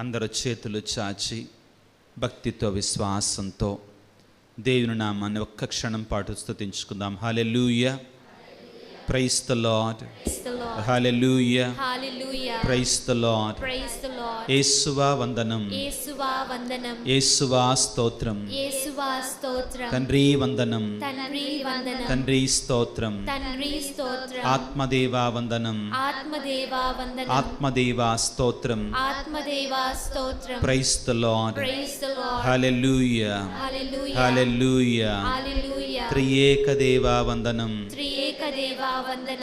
అందరూ చేతులు చాచి భక్తితో విశ్వాసంతో దేవుని నామాన్ని ఒక్క క్షణం పాటు స్తుతించుకుందాం. Hallelujah, praise the lord, hallelujah, praise the lord. యేసువా వందనం, యేసువా స్తోత్రం, తండ్రి వందనం, తండ్రి స్తోత్రం, ఆత్మదేవా వందనం, ఆత్మదేవా స్తోత్రం, ప్రైజ్ ది లార్డ్, హల్లెలూయా, హల్లెలూయా. త్రియేక దేవా వందనం,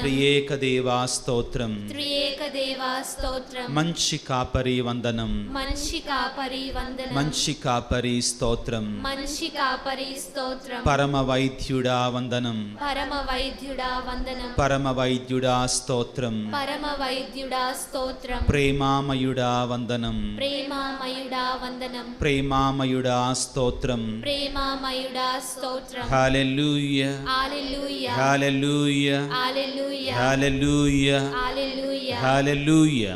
త్రియేక దేవా స్తోత్రం, మంచి కాపరి వందనం, మంచి కాపరి స్తోత్రం, పరమ వైద్యుడా వందనం, పరమ వైద్యుడా స్తోత్రం, ప్రేమామయుడా వందనం, ప్రేమామయుడా స్తోత్రం, హల్లెలూయా, హల్లెలూయా, హల్లెలూయా, హల్లెలూయా.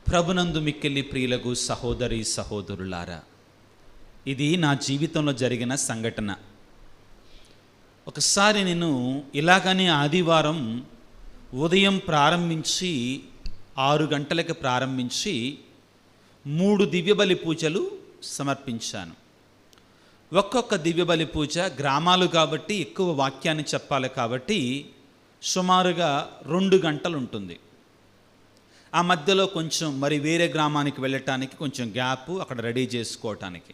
ప్రభునందు మిక్కిలి ప్రియులకు సహోదరి సహోదరులారా, ఇది నా జీవితంలో జరిగిన సంఘటన. ఒకసారి నేను ఇలాగనే ఆదివారం ఉదయం ప్రారంభించి 6 గంటలకు ప్రారంభించి 3 దివ్యబలి పూజలు సమర్పించాను. ఒక్కొక్క దివ్యబలి పూజ గ్రామాలు కాబట్టి ఎక్కువ వాక్యాన్ని చెప్పాలి కాబట్టి సుమారుగా 2 గంటలు ఉంటుంది. ఆ మధ్యలో కొంచెం మరి వేరే గ్రామానికి వెళ్ళటానికి కొంచెం గ్యాప్ అక్కడ రెడీ చేసుకోవటానికి.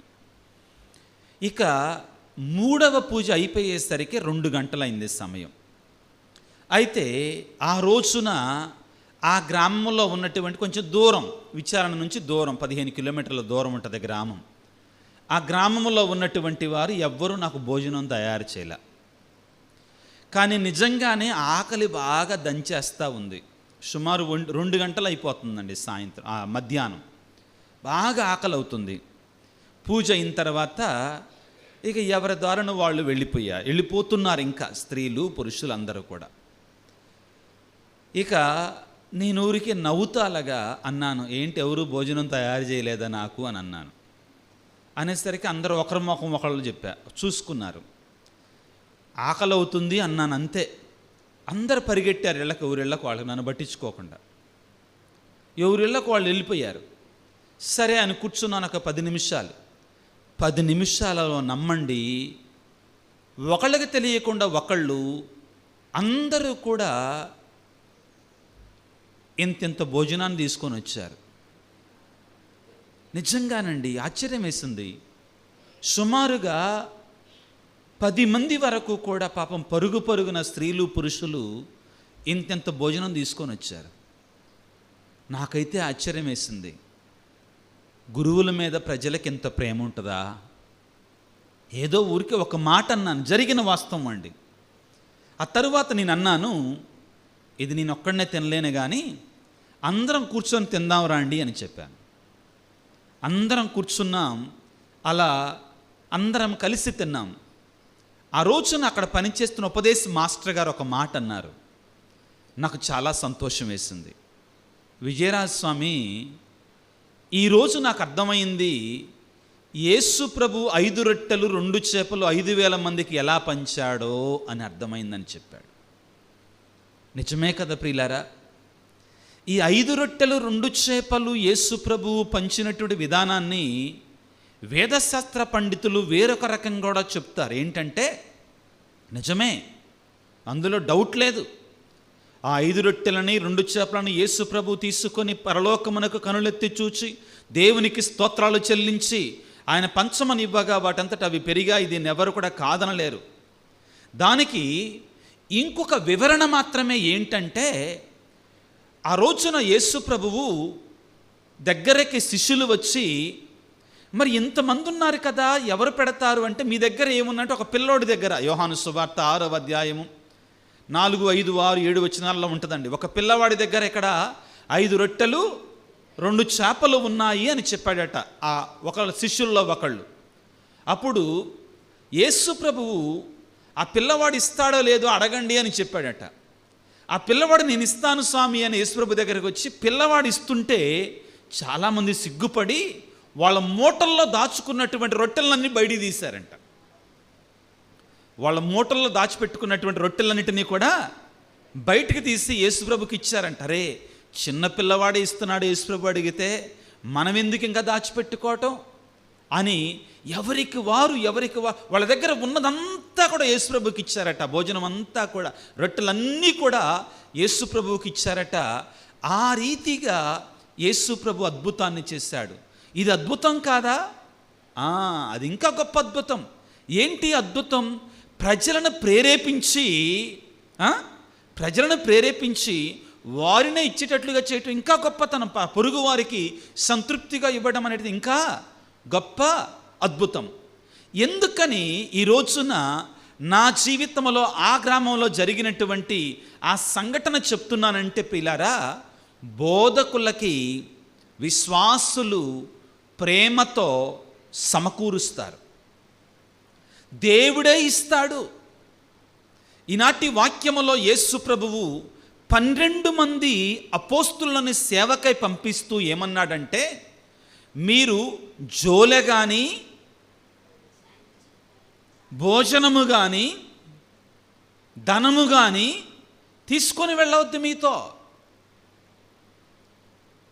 ఇక 3వ పూజ అయిపోయేసరికి 2 గంటలైంది సమయం. అయితే ఆ రోజున ఆ గ్రామంలో ఉన్నటువంటి కొంచెం దూరం, విచారణ నుంచి దూరం 15 కిలోమీటర్ల దూరం ఉంటుంది గ్రామం. ఆ గ్రామంలో ఉన్నటువంటి వారు ఎవ్వరూ నాకు భోజనం తయారు చేయలే. కానీ నిజంగానే ఆకలి బాగా దంచేస్తూ ఉంది. సుమారు 2 గంటలు అయిపోతుందండి సాయంత్రం, మధ్యాహ్నం బాగా ఆకలి అవుతుంది. పూజ అయిన తర్వాత ఇక ఎవరి ద్వారాను వాళ్ళు వెళ్ళిపోతున్నారు, ఇంకా స్త్రీలు పురుషులు అందరూ కూడా. ఇక నేను ఊరికి నవ్వుతాలగా అన్నాను, ఏంటి ఎవరు భోజనం తయారు చేయలేదా నాకు అని అన్నాను. అనేసరికి అందరూ ఒకరి ముఖం ఒకళ్ళు చూసుకున్నారు. ఆకలి అవుతుంది అన్నాను అంతే. అందరు పరిగెట్టారు ఇళ్ళకి, ఎవరిళ్ళకు వాళ్ళకి, నన్ను పట్టించుకోకుండా ఎవరిళ్ళకు వాళ్ళు వెళ్ళిపోయారు. సరే అని కూర్చున్నాను ఒక 10 నిమిషాలు. 10 నిమిషాలలో నమ్మండి, ఒకళ్ళకి తెలియకుండా ఒకళ్ళు అందరూ కూడా ఇంత భోజనాన్ని తీసుకొని వచ్చారు. నిజంగానండి ఆశ్చర్యం వేసింది. సుమారుగా 10 మంది వరకు కూడా పాపం పరుగున స్త్రీలు పురుషులు ఇంత భోజనం తీసుకొని వచ్చారు. నాకైతే ఆశ్చర్యం వేసింది. గురువుల మీద ప్రజలకు ఎంత ప్రేమ ఉంటుందా? ఏదో ఊరికి ఒక మాట అన్నాను, జరిగిన వాస్తవం అండి. ఆ తరువాత నేను అన్నాను, ఇది నేను ఒక్కడనే తినలేను కానీ అందరం కూర్చొని తిందాం రండి అని చెప్పాను. అందరం కూర్చున్నాం, అలా అందరం కలిసి తిన్నాం. ఆ రోజున అక్కడ పనిచేస్తున్న ఉపదేశ మాస్టర్ గారు ఒక మాట అన్నారు, నాకు చాలా సంతోషం వేసింది. విజయరాజ్ స్వామి, ఈరోజు నాకు అర్థమైంది, యేసు ప్రభు 5 రొట్టెలు 2 చేపలు 5,000 మందికి ఎలా పంచాడో అని అర్థమైందని చెప్పాడు. నిజమే కదా ప్రియులారా? ఈ 5 రొట్టెలు 2 చేపలు యేసు ప్రభువు పంచినటువంటి విధానాన్ని వేదశాస్త్ర పండితులు వేరొక రకంగా కూడా చెప్తారు. ఏంటంటే నిజమే, అందులో డౌట్ లేదు. ఆ 5 రొట్టెలని 2 చేపలను యేసు ప్రభు తీసుకొని పరలోకమునకు కనులెత్తి చూచి దేవునికి స్తోత్రాలు చెల్లించి ఆయన పంచమని ఇవ్వగా వాటంతట అవి పెరిగాయి. దీన్ని ఎవరు కూడా కాదనలేరు. దానికి ఇంకొక వివరణ మాత్రమే ఏంటంటే, ఆ రోజున యేసు ప్రభువు దగ్గరికి శిష్యులు వచ్చి, మరి ఇంతమంది ఉన్నారు కదా ఎవరు పెడతారు అంటే, మీ దగ్గర ఏమున్నట్టు ఒక పిల్లోడి దగ్గర, యోహాను సువార్త 6వ అధ్యాయము 4, 5, 6, 7 వచనాల్లో ఉంటుందండి. ఒక పిల్లవాడి దగ్గర ఇక్కడ 5 రొట్టెలు 2 చేపలు ఉన్నాయి అని చెప్పాడట ఆ ఒకళ్ళ శిష్యుల్లో ఒకళ్ళు. అప్పుడు యేసు ప్రభువు ఆ పిల్లవాడు ఇస్తాడో లేదో అడగండి అని చెప్పాడట. ఆ పిల్లవాడు నేను ఇస్తాను స్వామి అని యేసు ప్రభు దగ్గరికి వచ్చి పిల్లవాడు ఇస్తుంటే చాలామంది సిగ్గుపడి వాళ్ళ మూటల్లో దాచుకున్నటువంటి రొట్టెలన్నీ బయటికి తీశారంట. వాళ్ళ మూటల్లో దాచిపెట్టుకున్నటువంటి రొట్టెలన్నిటినీ కూడా బయటికి తీసి యేసుప్రభుకి ఇచ్చారంట. అరే, చిన్నపిల్లవాడే ఇస్తున్నాడు యేసుప్రభు అడిగితే మనం ఎందుకు ఇంకా దాచిపెట్టుకోవటం అని ఎవరికి వారు వాళ్ళ దగ్గర ఉన్నదంతా కూడా యేసుప్రభుకి ఇచ్చారట. భోజనం అంతా కూడా, రొట్టెలన్నీ కూడా యేసుప్రభువుకి ఇచ్చారట. ఆ రీతిగా యేసుప్రభు అద్భుతాన్ని చేశాడు. ఇది అద్భుతం కాదా? అది ఇంకా గొప్ప అద్భుతం. ఏంటి అద్భుతం? ప్రజలను ప్రేరేపించి వారినే ఇచ్చేటట్లుగా చేయటం ఇంకా గొప్పతనం. పొరుగు వారికి సంతృప్తిగా ఇవ్వడం అనేది ఇంకా గొప్ప అద్భుతం. ఎందుకని ఈ రోజున నా జీవితంలో ఆ గ్రామంలో జరిగినటువంటి ఆ సంఘటన చెప్తున్నానంటే ప్రియులారా, బోధకులకి విశ్వాసులు ప్రేమతో సమకూరుస్తారు. దేవుడే ఇస్తాడు. ఈనాటి వాక్యములో యేసు ప్రభువు 12 మంది అపోస్తులను సేవకై పంపిస్తూ ఏమన్నాడంటే, మీరు జోలె కానీ భోజనము కానీ ధనము కానీ తీసుకొని వెళ్ళవద్దు మీతో.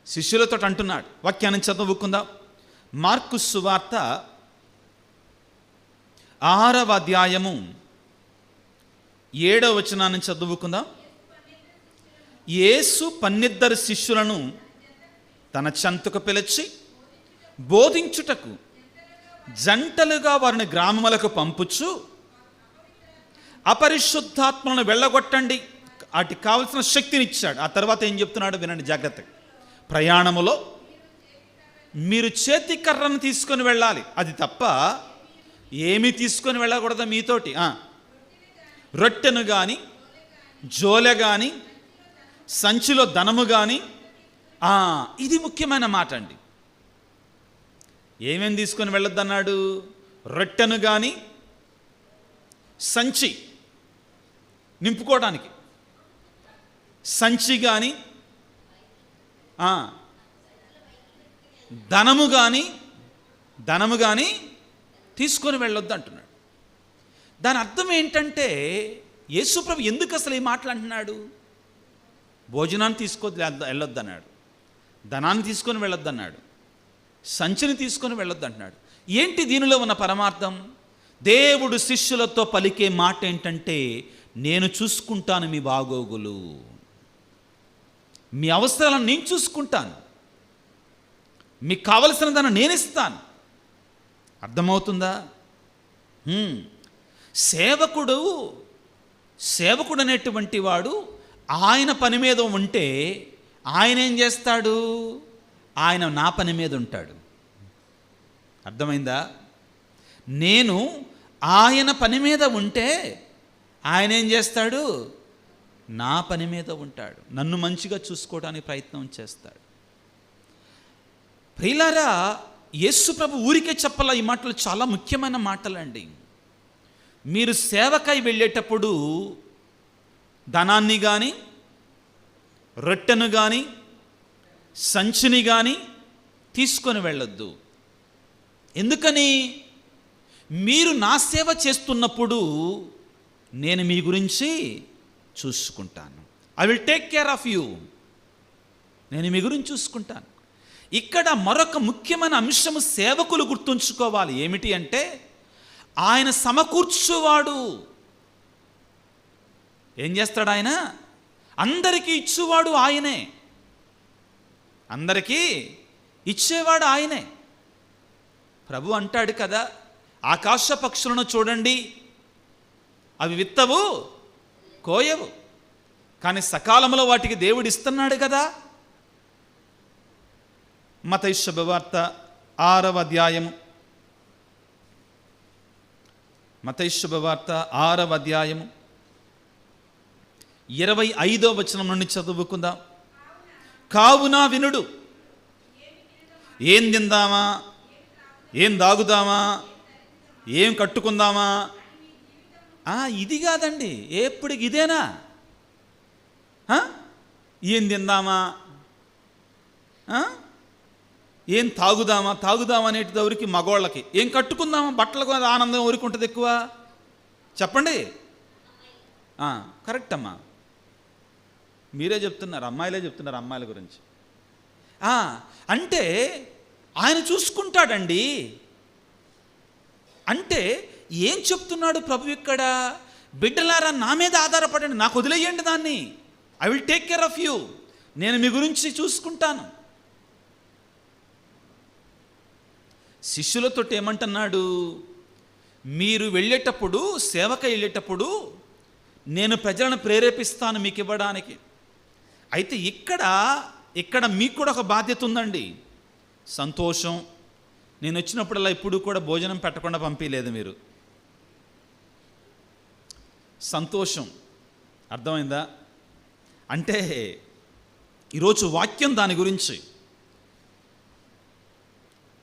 శిష్యులతో అంటున్నాడు. వాక్యాన్ని చదువుకుందాం. మార్కు సువార్త 6వ అధ్యాయము 7వ వచనాన్ని చదువుకుందాం. యేసు 12 శిష్యులను తన చెంతకు పిలిచి బోధించుటకు జంటలుగా వారిని గ్రామములకు పంపుచు, అపరిశుద్ధాత్మలను వెళ్ళగొట్టండి, వాటికి కావలసిన శక్తిని ఇచ్చాడు. ఆ తర్వాత ఏం చెప్తున్నాడు వినండి జాగ్రత్తగా. ప్రయాణములో మీరు చేతికర్రను తీసుకొని వెళ్ళాలి, అది తప్ప ఏమీ తీసుకొని వెళ్ళకూడదు మీతోటి. రొట్టెను కానీ జోలె కానీ సంచిలో ధనము కానీ. ఇది ముఖ్యమైన మాట అండి. ఏమేమి తీసుకొని వెళ్ళొద్దన్నాడు? రొట్టెను కానీ, సంచి నింపుకోవడానికి సంచి కానీ, ధనము కానీ తీసుకొని వెళ్ళొద్దు అంటున్నాడు. దాని అర్థం ఏంటంటే, యేసుప్రభు ఎందుకు అసలు ఈ మాటలు అంటున్నాడు? భోజనాన్ని వెళ్ళొద్దు అన్నాడు, ధనాన్ని తీసుకొని వెళ్ళొద్దు అన్నాడు, సంచిని తీసుకొని వెళ్ళొద్దు అంటున్నాడు. ఏంటి దీనిలో ఉన్న పరమార్థం? దేవుడు శిష్యులతో పలికే మాట ఏంటంటే, నేను చూసుకుంటాను మీ బాగోగులు, మీ అవసరాలను నేను చూసుకుంటాను, మీకు కావలసిన దాన్ని నేను ఇస్తాను. అర్థమవుతుందా? సేవకుడు అనేటువంటి వాడు ఆయన పని మీద ఉంటే ఆయన ఏం చేస్తాడు? ఆయన నా పని మీద ఉంటాడు. అర్థమైందా? నేను ఆయన పని మీద ఉంటే ఆయన ఏం చేస్తాడు? నా పని మీద ఉంటాడు, నన్ను మంచిగా చూసుకోవడానికి ప్రయత్నం చేస్తాడు. ప్రియులారా, యేసు ప్రభు ఊరికే చెప్పాల ఈ మాటలు చాలా ముఖ్యమైన మాటలండి. మీరు సేవకై వెళ్ళేటప్పుడు ధనాన్ని కానీ, రొట్టెను కానీ, సంచిని కానీ తీసుకొని వెళ్ళొద్దు. ఎందుకని? మీరు నా సేవ చేస్తున్నప్పుడు నేను మీ గురించి చూసుకుంటాను. I will take care of you. నేను మీ గురించి చూసుకుంటాను. ఇక్కడ మరొక ముఖ్యమైన అంశము సేవకులు గుర్తుంచుకోవాలి. ఏమిటి అంటే, ఆయన సమకూర్చువాడు. ఏం చేస్తాడు ఆయన? అందరికీ ఇచ్చేవాడు ఆయనే, అందరికీ ఇచ్చేవాడు ఆయనే. ప్రభు అంటాడు కదా, ఆకాశ పక్షులను చూడండి, అవి విత్తవు కోయవు, కానీ సకాలంలో వాటికి దేవుడు ఇస్తున్నాడు కదా. మత్తయి శుభవార్త 6వ అధ్యాయము, మత్తయి శుభవార్త 6వ అధ్యాయము 25వ వచనం నుండి చదువుకుందాం. కావున వినుడు, ఏం తిందామా, ఏం దాగుదామా, ఏం కట్టుకుందామా, ఇది కాదండి. ఎప్పుడు ఇదేనా? ఏం తిందామా, ఏం తాగుదామా అనేటి దౌరికి మగోళ్ళకి, ఏం కట్టుకుందామా బట్టలకు ఆనందం ఊరికి ఉంటుంది ఎక్కువ. చెప్పండి. కరెక్ట్ అమ్మా, మీరే చెప్తున్నారు, అమ్మాయిలే చెప్తున్నారు అమ్మాయిల గురించి. అంటే ఆయన చూసుకుంటాడండి. అంటే ఏం చెప్తున్నాడు ప్రభు ఇక్కడ? బిడ్డలారా, నా మీద ఆధారపడండి, నాకు వదిలేయండి దాన్ని. I will take care of you, నేను మీ గురించి చూసుకుంటాను. శిష్యులతో ఏమంటున్నాడు? మీరు వెళ్ళేటప్పుడు, సేవకు వెళ్ళేటప్పుడు నేను ప్రజలను ప్రేరేపిస్తాను మీకు ఇవ్వడానికి. అయితే ఇక్కడ మీకు కూడా ఒక బాధ్యత ఉందండి. సంతోషం, నేను వచ్చినప్పుడల్లా ఇప్పుడు కూడా భోజనం పెట్టకుండా పంపించలేదు మీరు. సంతోషం, అర్థమైందా? అంటే ఈరోజు వాక్యం దాని గురించి.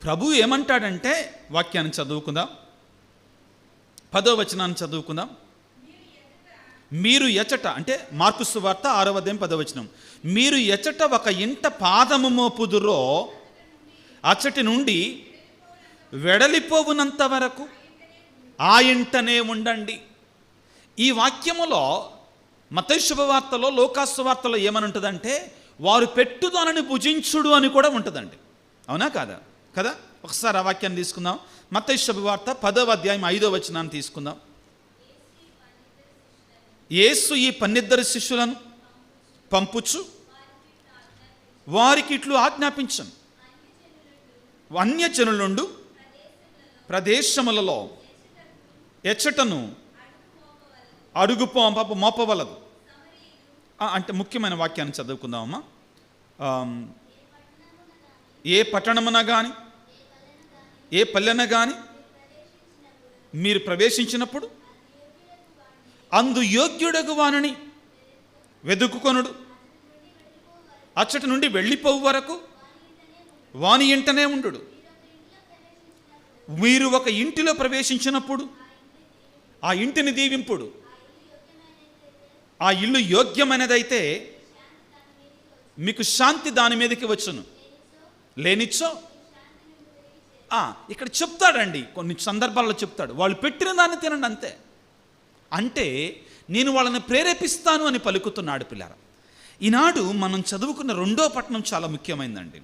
ప్రభు ఏమంటాడంటే, వాక్యాన్ని చదువుకుందాం, 10వ వచనాన్ని చదువుకుందాం. మీరు ఎచట, అంటే మార్కు సువార్త 6వ అధ్యాయం 10వ వచనం. మీరు ఎచట ఒక ఇంట పాదము మోపుదురో అచటి నుండి వెడలిపోవునంత వరకు ఆ ఇంటనే ఉండండి. ఈ వాక్యములో మత్తయి శుభవార్తలో, లూకా సువార్తలో ఏమని ఉంటుందంటే, వారు పెట్టుదనని భుజించుడు అని కూడా ఉంటుందండి. అవునా కాదా? కదా. ఒకసారి ఆ వాక్యాన్ని తీసుకుందాం. మత్తయి శుభవార్త 10వ అధ్యాయం 5వ వచనాన్ని తీసుకుందాం. యేసు ఈ 12 శిష్యులను పంపుచు వారికి ఇట్లు ఆజ్ఞాపించను, అన్యజనులుండు ప్రదేశములలో ఎచ్చటను అడుగు మోపవలదు. అంటే ముఖ్యమైన వాక్యాన్ని చదువుకుందామమ్మా. ఏ పట్టణమున కానీ ఏ పల్లెన కానీ మీరు ప్రవేశించినప్పుడు అందు యోగ్యుడగు వానిని వెదుకుకొనుడు, అచ్చటి నుండి వెళ్ళిపోవు వరకు వాని ఇంటనే ఉండు. మీరు ఒక ఇంటిలో ప్రవేశించినప్పుడు ఆ ఇంటిని దీవింపుడు. ఆ ఇల్లు యోగ్యమైనదైతే మీకు శాంతి దాని మీదకి వచ్చును, లేనిచ్చో ఇక్కడ చెప్తాడండి. కొన్ని సందర్భాల్లో చెప్తాడు, వాళ్ళు పెట్టిన దాన్ని తినండి అంతే. అంటే నేను వాళ్ళని ప్రేరేపిస్తాను అని పలుకుతున్నాడు. పిల్లారా, ఈనాడు మనం చదువుకున్న 2వ పట్టణం చాలా ముఖ్యమైనదండి.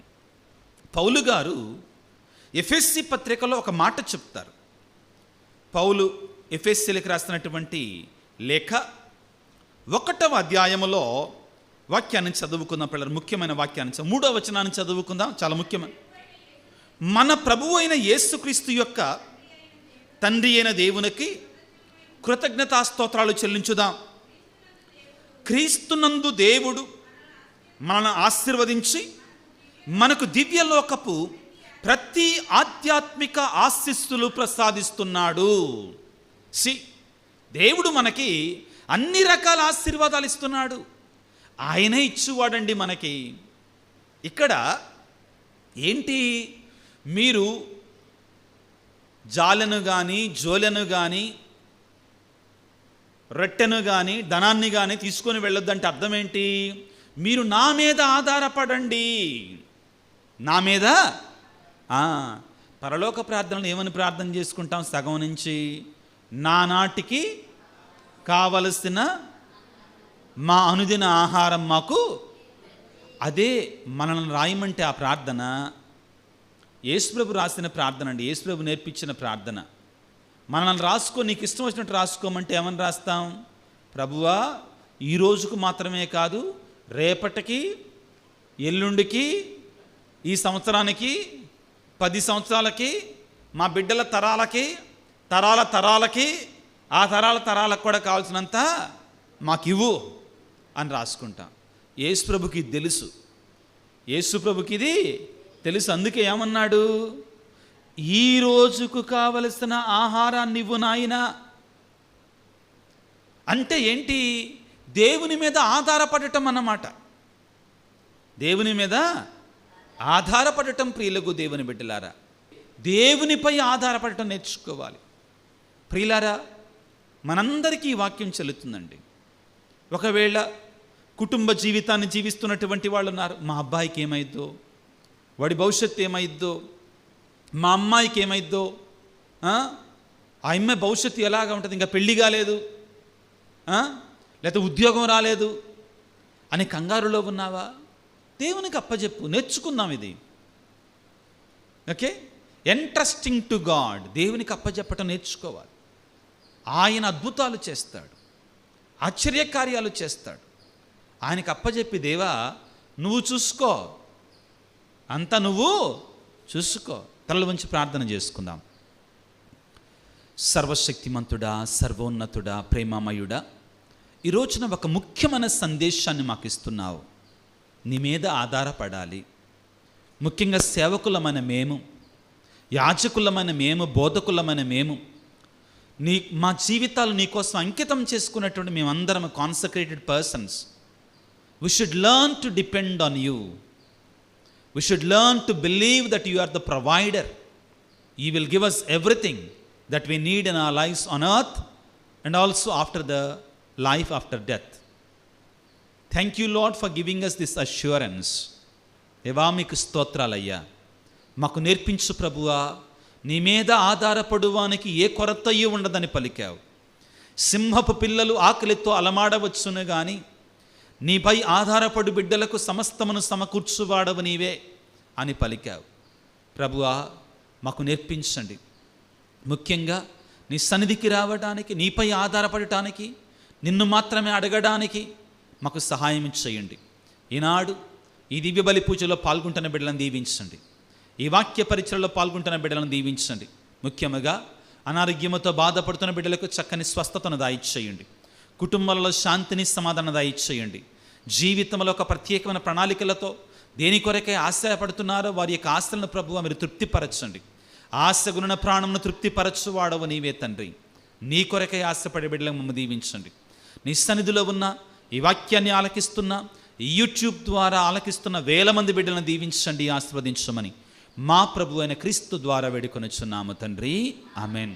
పౌలు గారు ఎఫెసీ పత్రికలో ఒక మాట చెప్తారు. పౌలు ఎఫెసీలకు రాస్తున్నటువంటి లేఖ 1వ అధ్యాయములో వాక్యాన్ని చదువుకుందాం. పిల్లలు, ముఖ్యమైన వాక్యాన్ని 3వ వచనాన్ని చదువుకుందాం. చాలా ముఖ్యమైన, మన ప్రభువు అయిన యేసుక్రీస్తు యొక్క తండ్రి అయిన దేవునికి కృతజ్ఞతాస్తోత్రాలు చెల్లించుదాం. క్రీస్తునందు దేవుడు మనల్ని ఆశీర్వదించి మనకు దివ్యలోకపు ప్రతి ఆధ్యాత్మిక ఆశీస్సులు ప్రసాదిస్తున్నాడు. దేవుడు మనకి అన్ని రకాల ఆశీర్వాదాలు ఇస్తున్నాడు. ఆయనే ఇచ్చువాడండి మనకి. ఇక్కడ ఏంటి, మీరు జాలను కానీ జోలను కానీ రొట్టెను కానీ ధనాన్ని కానీ తీసుకొని వెళ్ళొద్దంటే అర్థం ఏంటి? మీరు నా మీద ఆధారపడండి. నా మీద పరలోక ప్రార్థనలు ఏమని ప్రార్థన చేసుకుంటాం? సగం నుంచి, నానాటికి కావలసిన మా అనుదిన ఆహారం మాకు. అదే మనల్ని రాయమంటే ఆ ప్రార్థన యేసుప్రభు రాసిన ప్రార్థన అండి. యేసుప్రభు నేర్పించిన ప్రార్థన. మనల్ని రాసుకో, నీకు ఇష్టం వచ్చినట్టు రాసుకోమంటే ఏమని రాస్తాం? ప్రభువా, ఈ రోజుకు మాత్రమే కాదు, రేపటికి, ఎల్లుండికి, ఈ సంవత్సరానికి, 10 సంవత్సరాలకి, మా బిడ్డల తరాలకి, తరాలకి, ఆ తరాలకు కూడా కావాల్సినంత మాకు ఇవ్వు అని రాసుకుంటాం. యేసుప్రభుకి తెలుసు, యేసుప్రభుకి ఇది తెలుసు. అందుకే ఏమన్నాడు? ఈ రోజుకు కావలసిన ఆహారాన్ని ఇవ్వు నాయనా. అంటే ఏంటి? దేవుని మీద ఆధారపడటం అన్నమాట. దేవుని మీద ఆధారపడటం. ప్రియులకు దేవుని బిడ్డలారా, దేవునిపై ఆధారపడటం నేర్చుకోవాలి. ప్రియులారా, మనందరికీ ఈ వాక్యం చెల్లుతుందండి. ఒకవేళ కుటుంబ జీవితాన్ని జీవిస్తున్నటువంటి వాళ్ళు ఉన్నారు, మా అబ్బాయికి ఏమైద్దో, వాడి భవిష్యత్తు ఏమైద్దో, మా అమ్మాయికి ఏమైద్దో, ఆ అమ్మాయి భవిష్యత్తు ఎలాగా ఉంటుంది, ఇంకా పెళ్ళి కాలేదు, లేకపోతే ఉద్యోగం రాలేదు అని కంగారులో ఉన్నావా? దేవునికి అప్పచెప్పు, నేర్చుకుందాం ఇది. ఓకే, ఎంట్రస్టింగ్ టు గాడ్, దేవునికి అప్పచెప్పటం నేర్చుకోవాలి. ఆయన అద్భుతాలు చేస్తాడు, ఆశ్చర్యకార్యాలు చేస్తాడు. ఆయనకి అప్పచెప్పి, దేవా నువ్వు చూసుకో, అంతా నువ్వు చూసుకో. తలలు వంచి ప్రార్థన చేసుకుందాం. సర్వశక్తిమంతుడా, సర్వోన్నతుడా, ప్రేమమయుడా, ఈ రోజున ఒక ముఖ్యమైన సందేశాన్ని మాకు ఇస్తున్నావు. నీ మీద ఆధారపడాలి. ముఖ్యంగా సేవకులమైన మేము, యాజకులమైన మేము, బోధకులమైన మేము, మా జీవితాలు నీకోసం అంకితం చేసుకున్నటువంటి మేమందరం consecrated persons. We should learn to depend on you. We should learn to believe that you are the provider. You will give us everything that we need in our lives on earth and also after the life after death. Thank you, Lord, for giving us this assurance. దేవా మీకు స్తోత్రాలయ్యా. మాకు నేర్పించు ప్రభువా, నీ మీద ఆధారపడువానికి ఏ కొరతయూ ఉండదని పలికావు. సింహపు పిల్లలు ఆకలితో అలమాడవచ్చును కానీ నీపై ఆధారపడు బిడ్డలకు సమస్తమును సమకూర్చువాడవు నీవే అని పలికావు. ప్రభువా మాకు నేర్పించండి. ముఖ్యంగా నీ సన్నిధికి రావడానికి, నీపై ఆధారపడటానికి, నిన్ను మాత్రమే అడగడానికి మాకు సహాయం చేయండి. ఈనాడు ఈ దివ్య బలి పూజలో పాల్గొంటున్న బిడ్డలను దీవించండి. ఈ వాక్య పరిచయలో పాల్గొంటున్న బిడ్డలను దీవించండి. ముఖ్యంగా అనారోగ్యముతో బాధపడుతున్న బిడ్డలకు చక్కని స్వస్థతను దయచేయండి. కుటుంబాలలో శాంతిని, సమాధానం దయచేయండి. జీవితంలో ఒక ప్రత్యేకమైన ప్రణాళికలతో దేని కొరకే ఆశపడుతున్నారో వారి యొక్క ఆశలను ప్రభువా మీరు తృప్తిపరచండి. ఆశగుణ ప్రాణమును తృప్తిపరచువాడవు నీవే తండ్రి. నీ కొరకే ఆశపడే బిడ్డలకు మమ్మల్ని దీవించండి. నీ సన్నిధిలో ఉన్న ఈ వాక్యాన్ని ఆలకిస్తున్న, ఈ యూట్యూబ్ ద్వారా ఆలకిస్తున్న వేల మంది బిడ్డలను దీవించండి, ఆశీర్వదించమని మా ప్రభు అయిన క్రీస్తు ద్వారా వేడుకొనుచున్నాము తండ్రి. ఆమెన్.